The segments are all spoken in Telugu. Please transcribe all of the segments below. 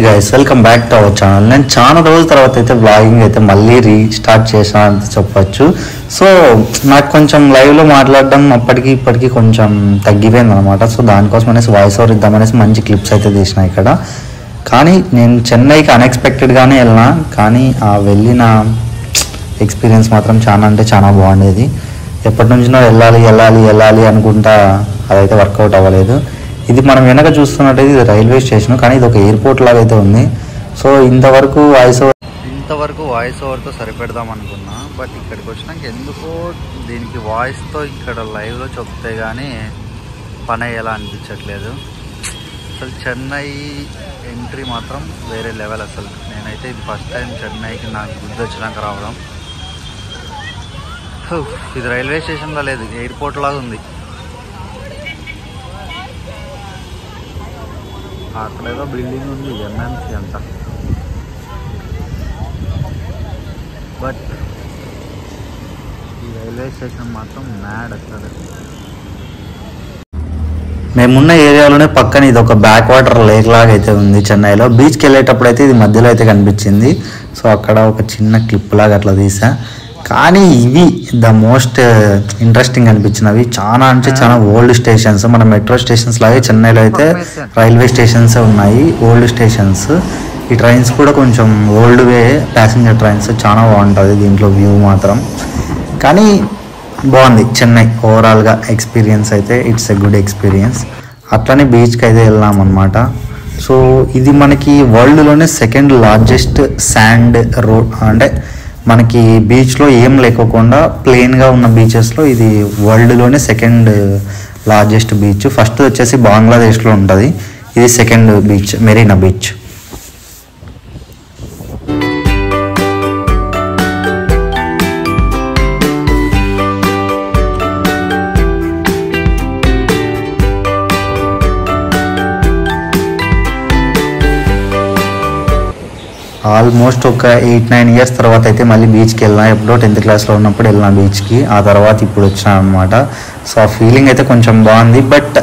Guys welcome back to our channel. నేను చాలా రోజుల తర్వాత అయితే వ్లాగింగ్ అయితే మళ్ళీ రీస్టార్ట్ చేశాను అని చెప్పొచ్చు. సో నాకు కొంచెం లైవ్లో మాట్లాడడం అప్పటికి ఇప్పటికీ కొంచెం తగ్గిపోయింది అనమాట. సో దానికోసం అనేసి వాయిస్ ఓవర్ ఇద్దామనేసి మంచి క్లిప్స్ అయితే తీసిన ఇక్కడ. కానీ నేను చెన్నైకి అన్ఎక్స్పెక్టెడ్గానే వెళ్ళినా, కానీ ఆ వెళ్ళిన ఎక్స్పీరియన్స్ మాత్రం చాలా అంటే చాలా బాగుండేది. ఎప్పటి నుంచినో వెళ్ళాలి అనుకుంటా అదైతే వర్కౌట్ అవ్వలేదు. ఇది మనం వెనక చూస్తున్నట్టయితే ఇది రైల్వే స్టేషన్, కానీ ఇది ఒక ఎయిర్పోర్ట్ లాగా అయితే ఉంది. సో ఇంతవరకు వాయిస్ ఓవర్తో సరిపెడదాం అనుకున్నా, బట్ ఇక్కడికి వచ్చినాక ఎందుకో దీనికి వాయిస్తో ఇక్కడ లైవ్లో చెప్తే కానీ పని అయ్యేలా అనిపించట్లేదు. అసలు చెన్నై ఎంట్రీ మాత్రం వేరే లెవెల్. అసలు నేనైతే ఇది ఫస్ట్ టైం చెన్నైకి నాకు బుద్ధి వచ్చినాక రావడం. ఇది రైల్వే స్టేషన్లో లేదు, ఎయిర్పోర్ట్ లాగా ఉంది. అక్కడ ఏదో బిల్డింగ్ ఉంది, ఎంఎంసీ అంట. బట్ ఈ రైల్వే స్టేషన్ మాత్రం మ్యాడ్. అసలు మేమున్న ఏరియాలోనే పక్కన ఇది ఒక బ్యాక్ వాటర్ లేక్ లాగా అయితే ఉంది చెన్నైలో. బీచ్కి వెళ్ళేటప్పుడు అయితే ఇది మధ్యలో అయితే కనిపించింది. సో అక్కడ ఒక చిన్న క్లిప్ లాగా అట్లా తీసా. కానీ ఇవి ద మోస్ట్ ఇంట్రెస్టింగ్ అనిపించినవి. చాలా అంటే చాలా ఓల్డ్ స్టేషన్స్, మన మెట్రో స్టేషన్స్ లాగే చెన్నైలో అయితే రైల్వే స్టేషన్స్ ఉన్నాయి, ఓల్డ్ స్టేషన్స్. ఈ ట్రైన్స్ కూడా కొంచెం ఓల్డ్ వే ప్యాసింజర్ ట్రైన్స్, చాలా బాగుంటుంది దీంట్లో వ్యూ మాత్రం. కానీ బాగుంది చెన్నై ఓవరాల్గా ఎక్స్పీరియన్స్ అయితే. It's a good experience. అట్లనే బీచ్కి అయితే వెళ్ళాం అనమాట. సో ఇది మనకి వరల్డ్లోనే సెకండ్ లార్జెస్ట్ శాండ్ రోడ్, అంటే మనకి బీచ్లో ఏం లేకోకుండా ప్లెయిన్గా ఉన్న బీచెస్లో ఇది వరల్డ్లోనే సెకండ్ లార్జెస్ట్ బీచ్. ఫస్ట్ వచ్చేసి బంగ్లాదేశ్లో ఉంటుంది, ఇది second beach Marina beach. Almost ఒక 8-9 ఇయర్స్ తర్వాత అయితే మళ్ళీ బీచ్కి వెళ్ళినా. ఎప్పుడో 10th క్లాస్లో ఉన్నప్పుడు వెళ్ళినా బీచ్కి, ఆ తర్వాత ఇప్పుడు వచ్చినా అనమాట. సో ఆ ఫీలింగ్ అయితే కొంచెం బాగుంది. బట్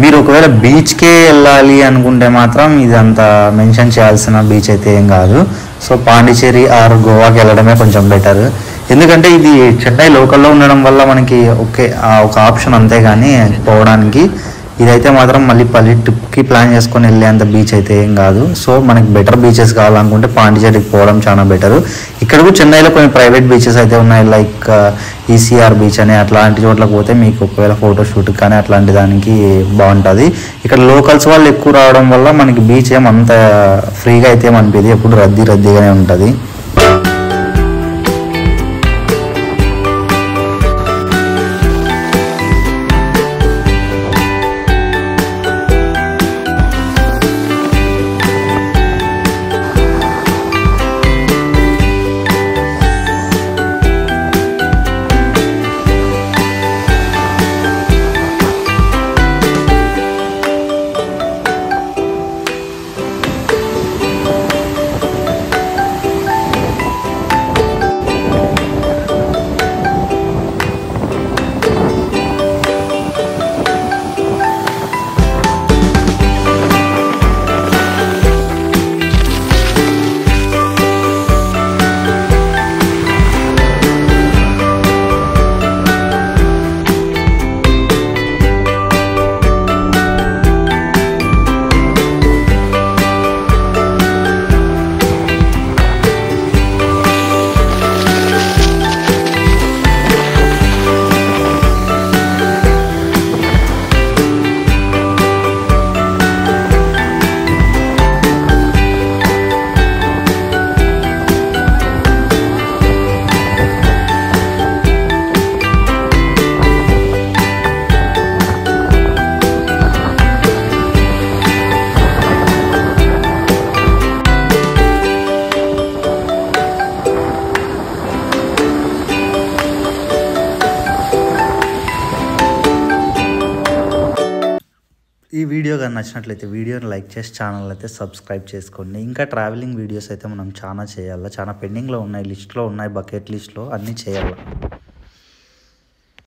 మీరు ఒకవేళ బీచ్కే వెళ్ళాలి అనుకుంటే మాత్రం ఇది అంత మెన్షన్ చేయాల్సిన బీచ్ అయితే ఏం కాదు. సో పాండిచేరి ఆర్ గోవాకి వెళ్ళడమే కొంచెం బెటర్. ఎందుకంటే ఇది చెన్నై లోకల్లో ఉండడం వల్ల మనకి ఒక ఆప్షన్, అంతే కానీ పోవడానికి ఇదైతే మాత్రం మళ్ళీ ట్రిప్కి ప్లాన్ చేసుకొని వెళ్ళేంత బీచ్ అయితే ఏం కాదు. సో మనకి బెటర్ బీచెస్ కావాలనుకుంటే పాండిచేరికి పోవడం చాలా బెటర్. ఇక్కడ కూడా చెన్నైలో కొన్ని ప్రైవేట్ బీచెస్ అయితే ఉన్నాయి, లైక్ ఈసీఆర్ బీచ్ అని. అట్లాంటి చోట్లకి పోతే మీకు ఒకవేళ ఫోటోషూట్ కానీ అట్లాంటి దానికి బాగుంటుంది. ఇక్కడ లోకల్స్ వాళ్ళు ఎక్కువ రావడం వల్ల మనకి బీచ్ ఏమంత ఫ్రీగా అయితే ఏమనిపించదు, ఎప్పుడు రద్దీగానే ఉంటుంది. ఈ వీడియో కానీ నచ్చినట్లయితే వీడియోని లైక్ చేసి ఛానల్ అయితే సబ్స్క్రైబ్ చేసుకోండి. ఇంకా ట్రావెలింగ్ వీడియోస్ అయితే మనం చాలా చేయాలి, చాలా పెండింగ్లో ఉన్నాయి, లిస్ట్లో ఉన్నాయి, బకెట్ లిస్ట్లో అన్నీ చేయాలి.